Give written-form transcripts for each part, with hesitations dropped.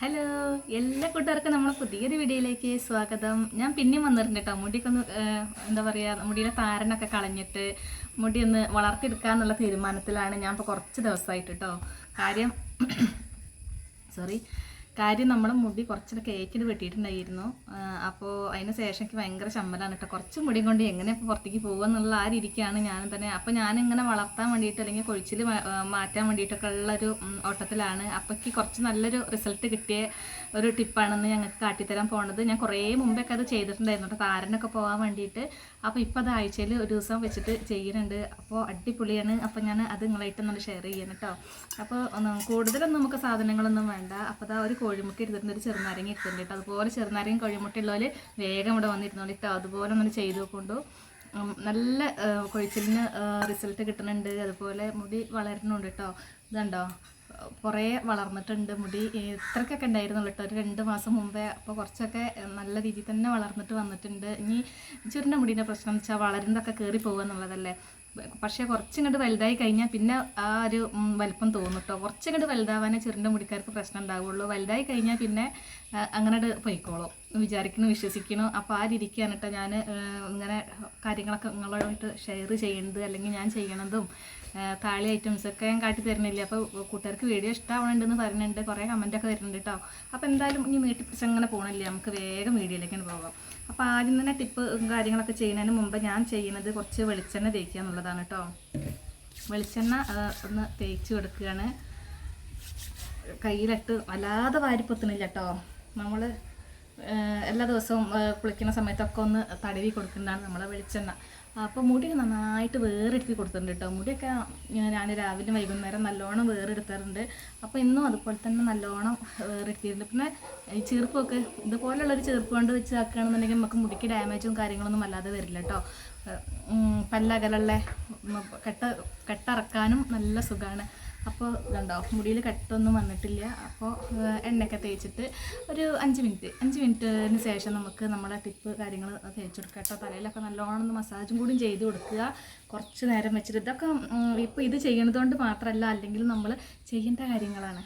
Hello, എല്ലാ കൂട്ടുകാർക്കും നമ്മളെ പുതിയൊരു വീഡിയോയിലേക്ക് സ്വാഗതം. ഞാൻ പിന്നെയും വന്നിട്ടുണ്ട് കേട്ടോ. മുടിയൊക്കെ ഒന്ന് എന്താ പറയുക, മുടിയിലെ താരനൊക്കെ കളഞ്ഞിട്ട് മുടി ഒന്ന് വളർത്തിയെടുക്കാന്നുള്ള തീരുമാനത്തിലാണ് ഞാൻ ഇപ്പോൾ കുറച്ച് ദിവസമായിട്ട് കേട്ടോ. കാര്യം സോറി കാര്യം നമ്മളെ മുടി കുറച്ചൊക്കെ കേക്കിന് വെട്ടിയിട്ടുണ്ടായിരുന്നു. അപ്പോൾ അതിന് ശേഷം എനിക്ക് ഭയങ്കര ശമ്പലമാണ് കേട്ടോ. കുറച്ച് മുടി കൊണ്ട് എങ്ങനെ ഇപ്പോൾ പുറത്തേക്ക് പോകുക എന്നുള്ള ആ രീതിക്കാണ് ഞാൻ തന്നെ. അപ്പോൾ ഞാനിങ്ങനെ വളർത്താൻ വേണ്ടിയിട്ട് അല്ലെങ്കിൽ കൊഴിച്ചിൽ മാറ്റാൻ വേണ്ടിയിട്ടൊക്കെ ഉള്ളൊരു ഓട്ടത്തിലാണ്. അപ്പോൾ എനിക്ക് കുറച്ച് നല്ലൊരു റിസൾട്ട് കിട്ടിയ ഒരു ടിപ്പാണെന്ന് ഞങ്ങൾക്ക് കാട്ടിത്തരാൻ പോണത്. ഞാൻ കുറേ മുമ്പൊക്കെ അത് ചെയ്തിട്ടുണ്ടായിരുന്നു കേട്ടോ, താരനൊക്കെ പോകാൻ വേണ്ടിയിട്ട്. അപ്പോൾ ഇപ്പോൾ അത് ആഴ്ചയിൽ ഒരു ദിവസം വെച്ചിട്ട് ചെയ്യുന്നുണ്ട്. അപ്പോൾ അടിപൊളിയാണ്. അപ്പോൾ ഞാൻ അത് നിങ്ങളായിട്ടൊന്നും ഷെയർ ചെയ്യണം കേട്ടോ. അപ്പോൾ കൂടുതലൊന്നും നമുക്ക് സാധനങ്ങളൊന്നും വേണ്ട. അപ്പോൾ അതാ ഒരു കോഴിമുട്ട എടുത്തിട്ടുണ്ട്, ഒരു ചെറുനാരങ്ങ എടുത്തിട്ടുണ്ട് കേട്ടോ. അതുപോലെ ചെറുനാരങ്ങ കോഴിമുട്ട ഉള്ളവർ വേഗം ഇവിടെ വന്നിരുന്നോളൂ കേട്ടോ. അതുപോലെ ഒന്ന് ചെയ്ത് നോക്കൊണ്ടു. നല്ല കൊഴിച്ചിലിന് റിസൾട്ട് കിട്ടുന്നുണ്ട്. അതുപോലെ മുടി വളരുന്നുണ്ട് കേട്ടോ. ഇതുണ്ടോ, കുറേ വളർന്നിട്ടുണ്ട് മുടി. ഇത്രക്കൊക്കെ ഉണ്ടായിരുന്നുള്ളൂ കേട്ടോ, ഒരു 2 മാസം മുമ്പേ. അപ്പോൾ കുറച്ചൊക്കെ നല്ല രീതിയിൽ തന്നെ വളർന്നിട്ട് വന്നിട്ടുണ്ട്. ഇനി ചുരുണ്ട മുടീൻ്റെ പ്രശ്നം എന്ന് വെച്ചാൽ വളരുന്നതൊക്കെ കയറി പോകുക എന്നുള്ളതല്ലേ. പക്ഷേ കുറച്ചിങ്ങോട്ട് വലുതായി കഴിഞ്ഞാൽ പിന്നെ ആ ഒരു വലിപ്പം തോന്നും കേട്ടോ. കുറച്ചിങ്ങോട്ട് വലുതാവാനേ ചുരുണ്ട മുടിക്കാർക്ക് പ്രശ്നം ഉണ്ടാവുള്ളൂ. വലുതായി കഴിഞ്ഞാൽ പിന്നെ അങ്ങനെ പോയിക്കോളും വിചാരിക്കണം, വിശ്വസിക്കണം. അപ്പോൾ ആ രീതിക്കാണ് കേട്ടോ ഞാൻ ഇങ്ങനെ കാര്യങ്ങളൊക്കെ നിങ്ങളോടായിട്ട് ഷെയർ ചെയ്യുന്നത്, അല്ലെങ്കിൽ ഞാൻ ചെയ്യണതും താളി ഐറ്റംസൊക്കെ ഞാൻ കാട്ടി തരുന്നില്ല. അപ്പോൾ കൂട്ടുകാർക്ക് വീഡിയോ ഇഷ്ടമാവണമെന്ന് പറയുന്നുണ്ട്, കുറേ കമൻറ്റൊക്കെ വരുന്നുണ്ട് കേട്ടോ. അപ്പോൾ എന്തായാലും ഇനി നീട്ടിപ്പിടിച്ച് അങ്ങനെ പോകണില്ല, നമുക്ക് വേഗം വീഡിയോയിലേക്കാണ് പോകാം. അപ്പോൾ ആദ്യം തന്നെ ടിപ്പ് കാര്യങ്ങളൊക്കെ ചെയ്യുന്നതിന് മുമ്പ് ഞാൻ ചെയ്യുന്നത് കുറച്ച് വെളിച്ചെണ്ണ തേക്കുക എന്നുള്ളതാണ് കേട്ടോ. വെളിച്ചെണ്ണ ഒന്ന് തേച്ച് കൊടുക്കുകയാണ്. കയ്യിലിട്ട് വല്ലാതെ വാരിപ്പൊത്തുന്നില്ല കേട്ടോ. നമ്മൾ എല്ലാ ദിവസവും കുളിക്കുന്ന സമയത്തൊക്കെ ഒന്ന് തടവി കൊടുക്കുന്നതാണ് നമ്മളെ വെളിച്ചെണ്ണ. അപ്പോൾ മുടിയൊക്കെ നന്നായിട്ട് വേറെടുത്തി കൊടുത്തിട്ടുണ്ട് കേട്ടോ. മുടിയൊക്കെ ഞാൻ രാവിലെ വൈകുന്നേരം നല്ലോണം വേറെടുത്താറുണ്ട്. അപ്പോൾ ഇന്നും അതുപോലെ തന്നെ നല്ലോണം വേറെടുത്തിട്ടുണ്ട്. പിന്നെ ഈ ചീർപ്പൊക്കെ ഇതുപോലുള്ളൊരു ചീർപ്പ് കൊണ്ട് വെച്ച് ആക്കുകയാണെന്നുണ്ടെങ്കിൽ നമുക്ക് മുടിക്ക് ഡാമേജും കാര്യങ്ങളൊന്നും അല്ലാതെ വരില്ല കേട്ടോ. പല്ലകലുള്ള കെട്ടിറക്കാനും നല്ല സുഖമാണ്. അപ്പോൾ ഇതുണ്ടോ, മുടിയിൽ കെട്ടൊന്നും വന്നിട്ടില്ല. അപ്പോൾ എണ്ണയൊക്കെ തേച്ചിട്ട് ഒരു 5 മിനിറ്റിന് ശേഷം നമുക്ക് നമ്മുടെ ടിപ്പ് കാര്യങ്ങൾ തേച്ച് കൊടുക്കുക കേട്ടോ. തലയിലൊക്കെ നല്ലോണം മസാജും കൂടി ചെയ്ത് കൊടുക്കുക കുറച്ച് നേരം വെച്ചിട്ട്. ഇതൊക്കെ ഇപ്പോൾ ഇത് ചെയ്യണത് കൊണ്ട് മാത്രമല്ല, അല്ലെങ്കിൽ നമ്മൾ ചെയ്യേണ്ട കാര്യങ്ങളാണ്.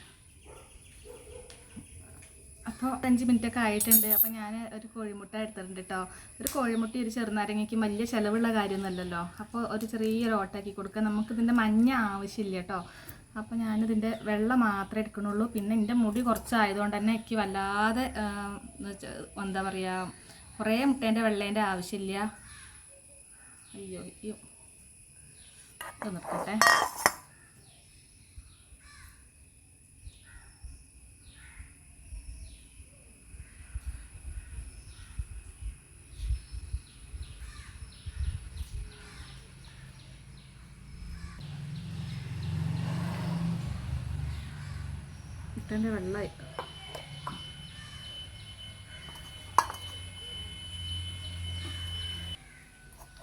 അപ്പോൾ 5 മിനിറ്റൊക്കെ ആയിട്ടുണ്ട്. അപ്പോൾ ഞാൻ ഒരു കോഴിമുട്ട എടുത്തിട്ടുണ്ട് കേട്ടോ. ഒരു കോഴിമുട്ട ഒരു ചെറുനാരങ്ങയ്ക്ക് വലിയ ചിലവുള്ള കാര്യമൊന്നുമല്ലല്ലോ. അപ്പോൾ ഒരു ചെറിയൊരു ഓട്ടാക്കി കൊടുക്കുക. നമുക്കിതിൻ്റെ മഞ്ഞ ആവശ്യമില്ല കേട്ടോ. അപ്പോൾ ഞാനിതിൻ്റെ വെള്ള മാത്രമേ എടുക്കണുള്ളൂ. പിന്നെ എൻ്റെ മുടി കുറച്ചായതുകൊണ്ട് തന്നെ എനിക്ക് വല്ലാതെ എന്താ പറയുക, കുറേ മുട്ടേൻ്റെ വെള്ളേൻ്റെ ആവശ്യമില്ല. അയ്യോ അയ്യോ, ഇത് നിർത്തട്ടെ. മുട്ടേൻ്റെ വെള്ളമായി.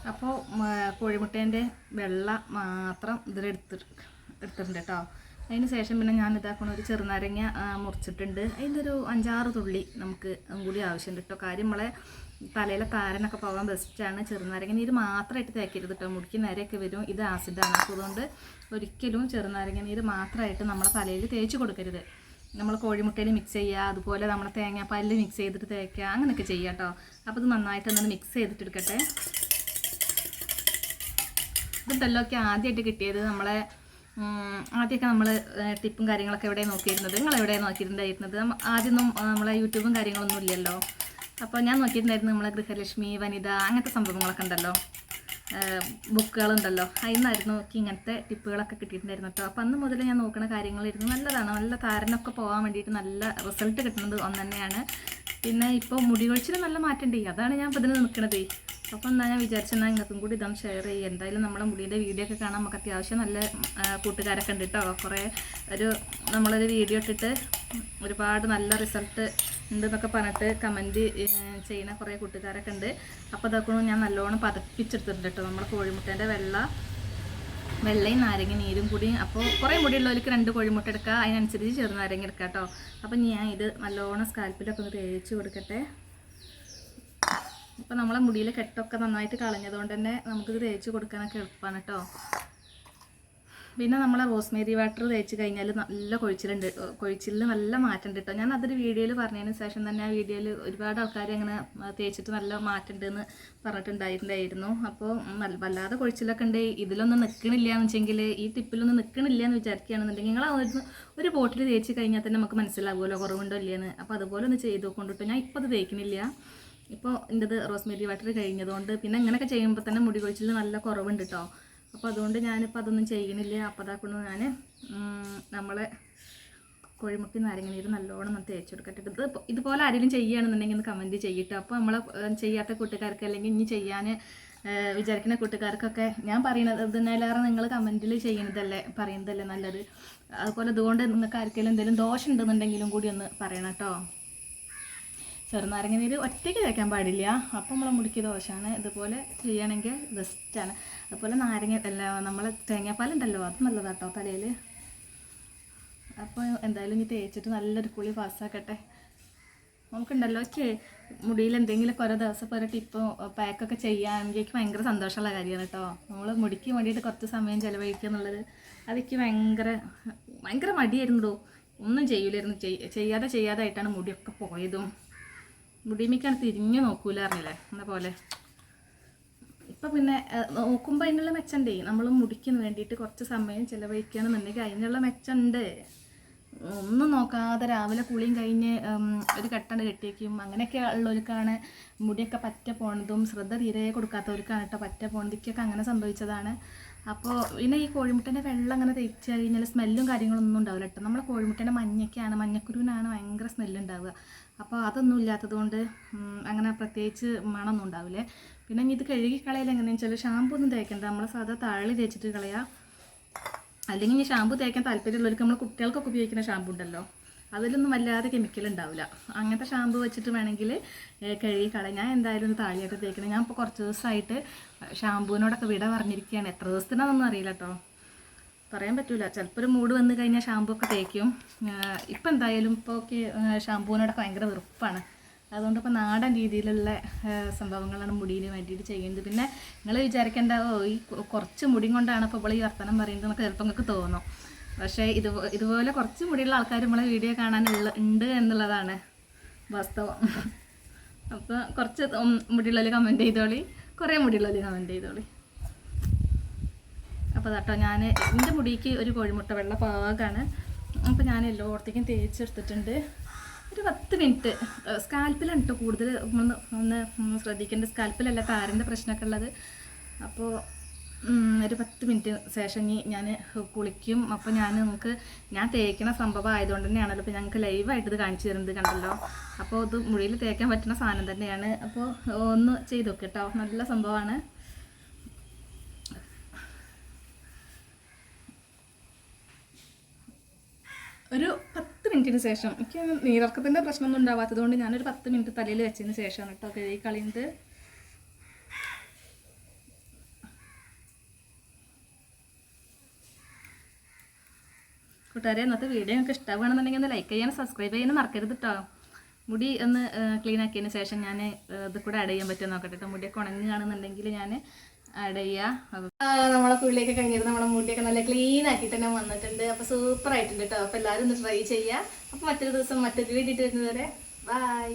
അപ്പോൾ കോഴിമുട്ടേൻ്റെ വെള്ള മാത്രം എടുത്തിട്ടുണ്ട് കേട്ടോ. അതിന് ശേഷം പിന്നെ ഞാൻ ഇതാക്കണ ഒരു ചെറുനാരങ്ങ മുറിച്ചിട്ടുണ്ട്. അതിൻ്റെ ഒരു 5-6 തുള്ളി നമുക്ക് കൂടി ആവശ്യമുണ്ട് കേട്ടോ. കാര്യം നമ്മളെ തലയിലെ താരനൊക്കെ പോകാൻ ബെസ്റ്റാണ്. ചെറുനാരങ്ങ നീര് മാത്രമായിട്ട് തേക്കരുത് കേട്ടോ, മുടിക്ക് നേരെയൊക്കെ വരും. ഇത് ആസിഡാണ്. അപ്പോൾ അതുകൊണ്ട് ഒരിക്കലും ചെറുനാരങ്ങ നീര് മാത്രമായിട്ട് നമ്മളെ തലയിൽ തേച്ച് കൊടുക്കരുത്. നമ്മൾ കോഴിമുട്ടയിൽ മിക്സ് ചെയ്യുക, അതുപോലെ നമ്മളെ തേങ്ങാപ്പാലിൽ മിക്സ് ചെയ്തിട്ട് തേക്കുക, അങ്ങനെയൊക്കെ ചെയ്യുക കേട്ടോ. അപ്പോൾ ഇത് നന്നായിട്ട് ഒന്ന് മിക്സ് ചെയ്തിട്ട് എടുക്കട്ടെ. ഇതുണ്ടല്ലോ ഒക്കെ ആദ്യമായിട്ട് കിട്ടിയത് നമ്മളെ ആദ്യമൊക്കെ നമ്മൾ ടിപ്പും കാര്യങ്ങളൊക്കെ എവിടെ നോക്കിയിരുന്നത്, നിങ്ങളെവിടെ നോക്കിയിട്ടുണ്ടായിരുന്നത്? ആദ്യമൊന്നും നമ്മളെ യൂട്യൂബും കാര്യങ്ങളൊന്നും ഇല്ലല്ലോ. അപ്പോൾ ഞാൻ നോക്കിയിട്ടുണ്ടായിരുന്നു നമ്മളെ ഗൃഹലക്ഷ്മി, വനിത, അങ്ങനത്തെ സംഭവങ്ങളൊക്കെ ഉണ്ടല്ലോ, ബുക്കുകളുണ്ടല്ലോ. അതിന്നായിരുന്നു നോക്കി ഇങ്ങനത്തെ ടിപ്പുകളൊക്കെ കിട്ടിയിട്ടുണ്ടായിരുന്നു കേട്ടോ. അപ്പോൾ അന്ന് മുതൽ ഞാൻ നോക്കുന്ന കാര്യങ്ങളായിരുന്നു. നല്ലതാണ്, നല്ല താരനൊക്കെ പോകാൻ വേണ്ടിയിട്ട് നല്ല റിസൾട്ട് കിട്ടുന്നത് ഒന്ന് തന്നെയാണ്. പിന്നെ ഇപ്പോൾ മുടി കൊഴിച്ചിൽ നല്ല മാറ്റമുണ്ട്. അതാണ് ഞാൻ ഇപ്പോൾ ഇതിന് നിൽക്കണത്. അപ്പോൾ എന്നാൽ ഞാൻ വിചാരിച്ചെന്നാൽ നിങ്ങൾക്കും കൂടി ഇതൊന്ന് ഷെയർ ചെയ്യുക. എന്തായാലും നമ്മളെ മുടിയുടെ വീഡിയോ ഒക്കെ കാണാൻ നമുക്ക് അത്യാവശ്യം നല്ല കൂട്ടുകാരൊക്കെ ഉണ്ട് കേട്ടോ. കുറേ നമ്മളൊരു വീഡിയോ ഇട്ടിട്ട് ഒരുപാട് നല്ല റിസൾട്ട് ഉണ്ടെന്നൊക്കെ പറഞ്ഞിട്ട് കമൻറ്റ് ചെയ്യുന്ന കുറേ കൂട്ടുകാരൊക്കെ ഉണ്ട്. അപ്പോൾ അതൊക്കെ ഞാൻ നല്ലോണം പതപ്പിച്ചെടുത്തിട്ടുണ്ട് കേട്ടോ. നമ്മൾ കോഴിമുട്ടേൻ്റെ വെള്ളയും നാരങ്ങ നീരും കൂടി. അപ്പോൾ കുറേ മുടിയുള്ളവർക്ക് 2 കോഴിമുട്ട എടുക്കുക, അതിനനുസരിച്ച് ചെറുനാരങ്ങ എടുക്കുക കേട്ടോ. അപ്പം ഞാൻ ഇത് നല്ലോണം സ്കാൽപ്പിലൊക്കെ ഒന്ന് തേച്ച് കൊടുക്കട്ടെ. അപ്പോൾ നമ്മളെ മുടിയിലെ കെട്ടൊക്കെ നന്നായിട്ട് കളഞ്ഞതുകൊണ്ട് തന്നെ നമുക്കിത് തേച്ച് കൊടുക്കാനൊക്കെ എളുപ്പമാണ് കേട്ടോ. പിന്നെ നമ്മളെ റോസ്മേരി വാട്ടർ തേച്ച് കഴിഞ്ഞാൽ നല്ല കൊഴിച്ചിലിന് നല്ല മാറ്റമുണ്ട് കേട്ടോ. ഞാൻ അതൊരു വീഡിയോയിൽ പറഞ്ഞതിന് ശേഷം തന്നെ ആ വീഡിയോയിൽ ഒരുപാട് ആൾക്കാർ അങ്ങനെ തേച്ചിട്ട് നല്ല മാറ്റമുണ്ടെന്ന് പറഞ്ഞിട്ടുണ്ടായിരുന്നു. അപ്പോൾ വല്ലാതെ കൊഴിച്ചിലൊക്കെ ഉണ്ട്, ഇതിലൊന്നും നിൽക്കണില്ല എന്ന് വെച്ചെങ്കിൽ, ഈ ടിപ്പിലൊന്നും നിൽക്കണില്ല എന്ന് വിചാരിക്കുകയാണെന്നുണ്ടെങ്കിൽ നിങ്ങൾ ഒരു ബോട്ടിൽ തേച്ച് കഴിഞ്ഞാൽ തന്നെ നമുക്ക് മനസ്സിലാവുമല്ലോ കുറവുണ്ടോ ഇല്ലയെന്ന്. അപ്പോൾ അതുപോലെ ഒന്ന് ചെയ്ത് കൊണ്ടിട്ട് ഞാൻ ഇപ്പോൾ അത് തേക്കണില്ല. ഇപ്പോൾ എൻ്റെ റോസ്മേരി വാട്ടർ കഴിഞ്ഞതുകൊണ്ട് പിന്നെ ഇങ്ങനെയൊക്കെ ചെയ്യുമ്പോൾ തന്നെ മുടി കൊഴിച്ചിൽ നല്ല കുറവുണ്ട് കേട്ടോ. അപ്പോൾ അതുകൊണ്ട് ഞാനിപ്പോൾ അതൊന്നും ചെയ്യണില്ല. അപ്പോൾ അതാക്കുന്നു ഞാൻ നമ്മളെ കോഴിമുട്ടി നാരങ്ങനീര് നല്ലോണം ഒന്ന് തേച്ച് കൊടുക്കട്ടെ. ഇതുപോലെ ആരെങ്കിലും ചെയ്യുകയാണെന്നുണ്ടെങ്കിൽ ഒന്ന് കമൻറ്റ് ചെയ്യട്ടോ. അപ്പോൾ നമ്മളെ ചെയ്യാത്ത കൂട്ടുകാർക്ക് അല്ലെങ്കിൽ ഇനി ചെയ്യാൻ വിചാരിക്കുന്ന കൂട്ടുകാർക്കൊക്കെ ഞാൻ പറയുന്നത് ഇതിനേലേറെ നിങ്ങൾ കമൻറ്റിൽ പറയുന്നതല്ലേ നല്ലത്. അതുപോലെ ഇതുകൊണ്ട് നിങ്ങൾക്ക് ആർക്കെങ്കിലും എന്തെങ്കിലും ദോഷം ഉണ്ടെന്നുണ്ടെങ്കിലും കൂടി ഒന്ന് പറയണം കേട്ടോ. ചെറുനാരങ്ങ നീര് ഒറ്റയ്ക്ക് തേക്കാൻ പാടില്ല, അപ്പം നമ്മളെ മുടിക്ക് ദോഷമാണ്. ഇതുപോലെ ചെയ്യണമെങ്കിൽ ബെസ്റ്റാണ്. അതുപോലെ നമ്മളെ തേങ്ങാപ്പാലുണ്ടല്ലോ, അത് നല്ലതാട്ടോ തലയിൽ. അപ്പോൾ എന്തായാലും ഇനി തേച്ചിട്ട് നല്ലൊരു കുളി പാസ്സാക്കട്ടെ. നമുക്കുണ്ടല്ലോ മുടിയിൽ എന്തെങ്കിലും ഓരോ ദിവസം ഇപ്പോൾ ഒരു ടിപ്പോ പാക്കൊക്കെ ചെയ്യുകയാണെങ്കിൽ എനിക്ക് ഭയങ്കര സന്തോഷമുള്ള കാര്യമാണ് കേട്ടോ. നമ്മൾ മുടിക്ക് വേണ്ടിയിട്ട് കുറച്ച് സമയം ചിലവഴിക്കുക എന്നുള്ളത് അതെനിക്ക് ഭയങ്കര മടിയായിരുന്നു. ഒന്നും ചെയ്യില്ലായിരുന്നു. ചെയ്യാതായിട്ടാണ് മുടിയൊക്കെ പോയതും. മുടിമിക്കാണ് തിരിഞ്ഞു നോക്കൂല അറിഞ്ഞില്ലേ എന്ന പോലെ. ഇപ്പം പിന്നെ നോക്കുമ്പോൾ അതിനുള്ള മെച്ചമുണ്ടേ. നമ്മൾ മുടിക്കിന് വേണ്ടിയിട്ട് കുറച്ച് സമയം ചിലവഴിക്കുകയാണെന്നുണ്ടെങ്കിൽ അതിനുള്ള മെച്ചമുണ്ട്. ഒന്നും നോക്കാതെ രാവിലെ കുളിയും കഴിഞ്ഞ് ഒരു കെട്ടണ്ട് കെട്ടിയേക്കും. അങ്ങനെയൊക്കെ ഉള്ളവർക്കാണ് മുടിയൊക്കെ പറ്റ പോണതും, ശ്രദ്ധ തീരെ കൊടുക്കാത്തവർക്കാണ് കേട്ടോ പറ്റ പോണതിക്കൊക്കെ അങ്ങനെ സംഭവിച്ചതാണ്. അപ്പോൾ പിന്നെ ഈ കോഴിമുട്ടേൻ്റെ വെള്ളം അങ്ങനെ തേച്ച് കഴിഞ്ഞാൽ സ്മെല്ലും കാര്യങ്ങളൊന്നും ഉണ്ടാവില്ല കേട്ടോ. നമ്മളെ കോഴിമുട്ടേൻ്റെ മഞ്ഞക്കുരുവിനാണ് ഭയങ്കര സ്മെല്ലുണ്ടാവുക. അപ്പോൾ അതൊന്നും ഇല്ലാത്തത് കൊണ്ട് അങ്ങനെ പ്രത്യേകിച്ച് മണമൊന്നും ഉണ്ടാവില്ലേ. പിന്നെ ഇനി ഇത് കഴുകി കളയാൻ എങ്ങനെയാണെന്ന് വെച്ചാൽ ഷാമ്പു ഒന്നും തേക്കണ്ട, നമ്മൾ സാധാ താളി തേച്ചിട്ട് കളയാം. അല്ലെങ്കിൽ ഇനി ഷാമ്പു തേക്കാൻ താല്പര്യമുള്ളവർക്ക് നമ്മൾ കുട്ടികൾക്കൊക്കെ ഉപയോഗിക്കുന്ന ഷാമ്പു ഉണ്ടല്ലോ, അതിലൊന്നും വല്ലാതെ കെമിക്കൽ ഉണ്ടാവില്ല. അങ്ങനത്തെ ഷാമ്പു വെച്ചിട്ട് വേണമെങ്കിൽ കഴുകി കളയാം. ഞാൻ എന്തായാലും ഒന്ന് താളിയായിട്ട് തേക്കണം. ഞാൻ ഇപ്പോൾ കുറച്ച് ദിവസമായിട്ട് ഷാമ്പൂവിനോടൊക്കെ വിട പറഞ്ഞിരിക്കുകയാണ്. എത്ര ദിവസത്തിനാണെന്നൊന്നും അറിയില്ല കേട്ടോ, പറയാൻ പറ്റില്ല. ചിലപ്പോൾ ഒരു മൂഡ് വന്നു കഴിഞ്ഞാൽ ഷാമ്പൂ ഒക്കെ തേക്കും. ഇപ്പം എന്തായാലും ഇപ്പോൾ ഷാമ്പൂവിനോടൊക്കെ ഭയങ്കര വെറുപ്പാണ്. അതുകൊണ്ട് ഇപ്പോൾ നാടൻ രീതിയിലുള്ള സംഭവങ്ങളാണ് മുടിയിൽ വേണ്ടിയിട്ട് ചെയ്യുന്നത്. പിന്നെ നിങ്ങൾ വിചാരിക്കേണ്ട ഈ കുറച്ച് മുടി കൊണ്ടാണ് ഇപ്പോൾ ഇപ്പോൾ ഈ വർത്തമാനം പറയുന്നത് എന്നൊക്കെ ചിലപ്പോൾ നിങ്ങൾക്ക് തോന്നും. പക്ഷേ ഇതുപോലെ കുറച്ച് മുടിയുള്ള ആൾക്കാർ നമ്മളെ വീഡിയോ ഉണ്ട് എന്നുള്ളതാണ് വാസ്തവം. അപ്പോൾ കുറച്ച് മുടിയുള്ളവർ കമൻറ്റ് ചെയ്തോളി, കുറേ മുടിയുള്ളവർ കമൻറ്റ് ചെയ്തോളി. അപ്പോൾ കേട്ടോ ഞാൻ എൻ്റെ മുടിക്ക് ഒരു കോഴിമുട്ട വെള്ള പാകമാണ്. അപ്പോൾ ഞാൻ എല്ലായിടത്തേക്കും തേച്ചെടുത്തിട്ടുണ്ട്. ഒരു 10 മിനിറ്റ് സ്കാൽപ്പിലാണ് കേട്ടോ കൂടുതൽ ഒന്ന് ശ്രദ്ധിക്കേണ്ടത്. സ്കാൽപ്പിലല്ല താരൻ്റെ പ്രശ്നമൊക്കെ ഉള്ളത്. അപ്പോൾ ഒരു 10 മിനിറ്റ് ശേഷം ഞാൻ കുളിക്കും. അപ്പോൾ ഞാൻ തേക്കണ സംഭവം ആയതുകൊണ്ട് തന്നെയാണല്ലോ ഇപ്പോൾ ഞങ്ങൾക്ക് ലൈവായിട്ട് ഇത് കാണിച്ചു തരുന്നത് കണ്ടല്ലോ. അപ്പോൾ ഇത് മുടിയിൽ തേക്കാൻ പറ്റുന്ന സാധനം തന്നെയാണ്. അപ്പോൾ ഒന്ന് ചെയ്ത് നോക്ക് കേട്ടോ, നല്ല സംഭവമാണ്. ഒരു 10 മിനിറ്റിന് ശേഷം, എനിക്ക് നീരിറക്കത്തിൻ്റെ പ്രശ്നമൊന്നും ഉണ്ടാവാത്തത് കൊണ്ട് ഞാനൊരു 10 മിനിറ്റ് തലയിൽ വെച്ചതിന് ശേഷമാണ് കേട്ടോ കഴുകി കളയുന്നത്. കൂട്ടുകാരെ, ഇന്നത്തെ വീഡിയോ നിങ്ങൾക്ക് ഇഷ്ടമാണെന്നുണ്ടെങ്കിൽ ഒന്ന് ലൈക്ക് ചെയ്യാനും സബ്സ്ക്രൈബ് ചെയ്യാനും മറക്കരുത് കേട്ടോ. മുടി ഒന്ന് ക്ലീൻ ആക്കിയതിന് ശേഷം ഞാൻ ഇത് കൂടെ ആഡ് ചെയ്യാൻ പറ്റുമോ നോക്കട്ടെ കേട്ടോ. മുടിയൊക്കെ ഉണങ്ങുകയാണെന്നുണ്ടെങ്കിൽ ഞാൻ ആഡ് ചെയ്യുക. നമ്മളെ കുളിയൊക്കെ കഴിഞ്ഞിട്ട് നമ്മളെ മുടിയൊക്കെ നല്ല ക്ലീൻ ആക്കിയിട്ട് തന്നെ വന്നിട്ടുണ്ട്. അപ്പോൾ സൂപ്പർ ആയിട്ടുണ്ട് കേട്ടോ. അപ്പോൾ എല്ലാവരും ഒന്ന് ട്രൈ ചെയ്യുക. അപ്പോൾ മറ്റൊരു ദിവസം മറ്റൊരു വീഡിയോ ഇട്ട് വരുന്നത് വരെ ബൈ.